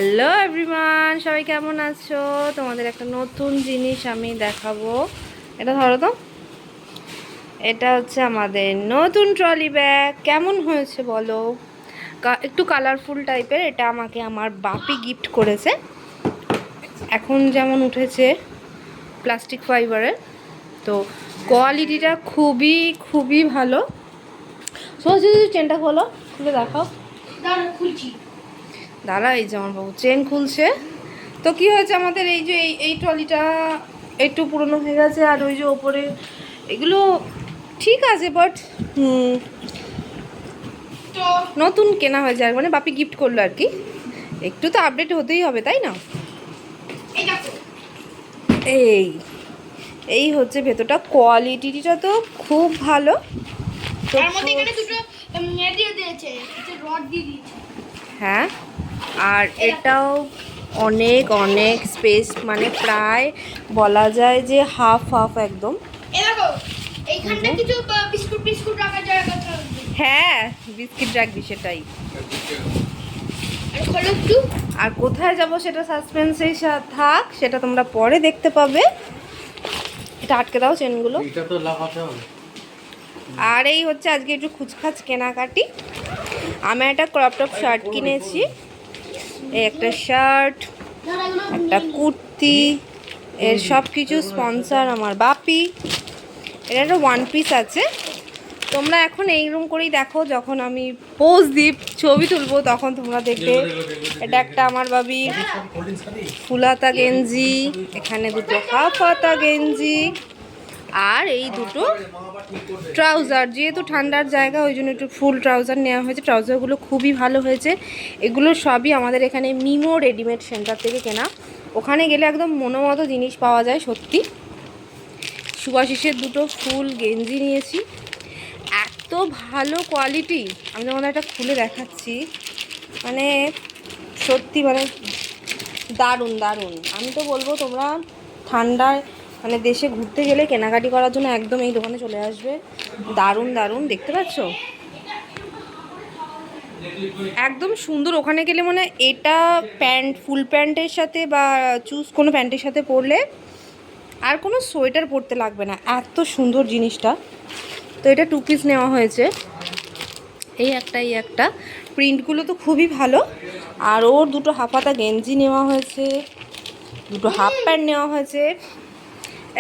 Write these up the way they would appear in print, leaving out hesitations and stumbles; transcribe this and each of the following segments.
Hello everyone, সবাই কেমন আছো? তোমাদের একটা নতুন জিনিস আমি দেখাবো। এটা ধরো তো, এটা হচ্ছে আমাদের নতুন ট্রলি ব্যাগ। কেমন হয়েছে বলো? একটু কালারফুল টাইপের। এটা আমাকে আমার বাপি গিফট করেছে। এখন যেমন উঠেছে প্লাস্টিক ফাইবারের, তো কোয়ালিটিটা খুবই খুবই ভালো। সোজা চেনটা খোলো, খুলে দেখাও। দাঁড়া, এই যে আমার বাবু চেন খুলছে। তো কি হয়েছে, আমাদের এই যে এই ট্রলিটা একটু পুরনো হয়ে গেছে, আর ওই যে ওপরে এগুলো ঠিক আছে, বাট নতুন কেনা হয়েছে, আর মানে বাপি গিফট করলো আর কি। একটু তো আপডেট হতেই হবে, তাই না? এই এই হচ্ছে ভেতরটা, কোয়ালিটিটা তো খুব ভালো। হ্যাঁ, আর এটাও অনেক অনেক স্পেস, মানে প্রায় বলা যায় যে হাফ হাফ একদম। হ্যাঁ, বিস্কিট রাখবি, সেটাই। আর কোথায় যাব সেটা সাসপেন্সেই থাক, সেটা তোমরা পরে দেখতে পাবে। এটা আটকে দাও চেনগুলো। আর এই হচ্ছে আজকে একটু খুচখাচ কেনাকাটি। আমি একটা ক্রপ টপ শার্ট কিনেছি, এই একটা শার্ট, একটা কুর্তি, এর সব কিছু স্পন্সর আমার বাপি। এটা একটা ওয়ান পিস আছে। তোমরা এখন এইরকম করেই দেখো, যখন আমি পোজ দিই ছবি তুলবো তখন তোমরা দেখবে। এটা একটা আমার বাবির ফুলাতা গেঞ্জি, এখানে দুটো হাফ হাতা গেঞ্জি, আর এই দুটো ট্রাউজার। যেহেতু ঠান্ডার জায়গা, ওই জন্য একটু ফুল ট্রাউজার নেওয়া হয়েছে। ট্রাউজারগুলো খুবই ভালো হয়েছে। এগুলো সবই আমাদের এখানে মিমো রেডিমেড সেন্টার থেকে কেনা। ওখানে গেলে একদম মনোমতো জিনিস পাওয়া যায় সত্যি। সুভাশিসের দুটো ফুল গেঞ্জি নিয়েছি, এত ভালো কোয়ালিটি। আমি তোমাদের একটা খুলে দেখাচ্ছি, মানে সত্যি মানে দারুণ দারুণ। আমি তো বলবো তোমরা ঠান্ডায় মানে দেশে ঘুরতে গেলে কেনাকাটি করার জন্য একদম এই দোকানে চলে আসবে। দারুণ দারুণ, দেখতে পাচ্ছ একদম সুন্দর। ওখানে গেলে মানে এটা প্যান্ট, ফুল প্যান্টের সাথে বা চুজ কোনো প্যান্টের সাথে পরলে আর কোনো সোয়েটার পরতে লাগবে না, এত সুন্দর জিনিসটা। তো এটা 2 পিস নেওয়া হয়েছে, এই একটা। প্রিন্টগুলো তো খুবই ভালো। আর ওর দুটো হাফ হাতা গেঞ্জি নেওয়া হয়েছে, দুটো হাফ প্যান্ট নেওয়া হয়েছে।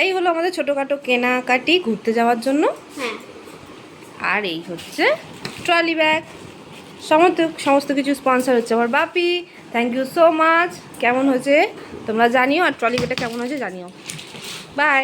এই হলো আমাদের ছোটোখাটো কেনাকাটি ঘুরতে যাওয়ার জন্য। আর এই হচ্ছে ট্রলি ব্যাগ। সমস্ত কিছু স্পন্সর হচ্ছে আমার Bapi. Thank you so much. কেমন হয়েছে তোমরা জানিও, আর ট্রলি ব্যাগটা কেমন হয়েছে জানিও। বাই।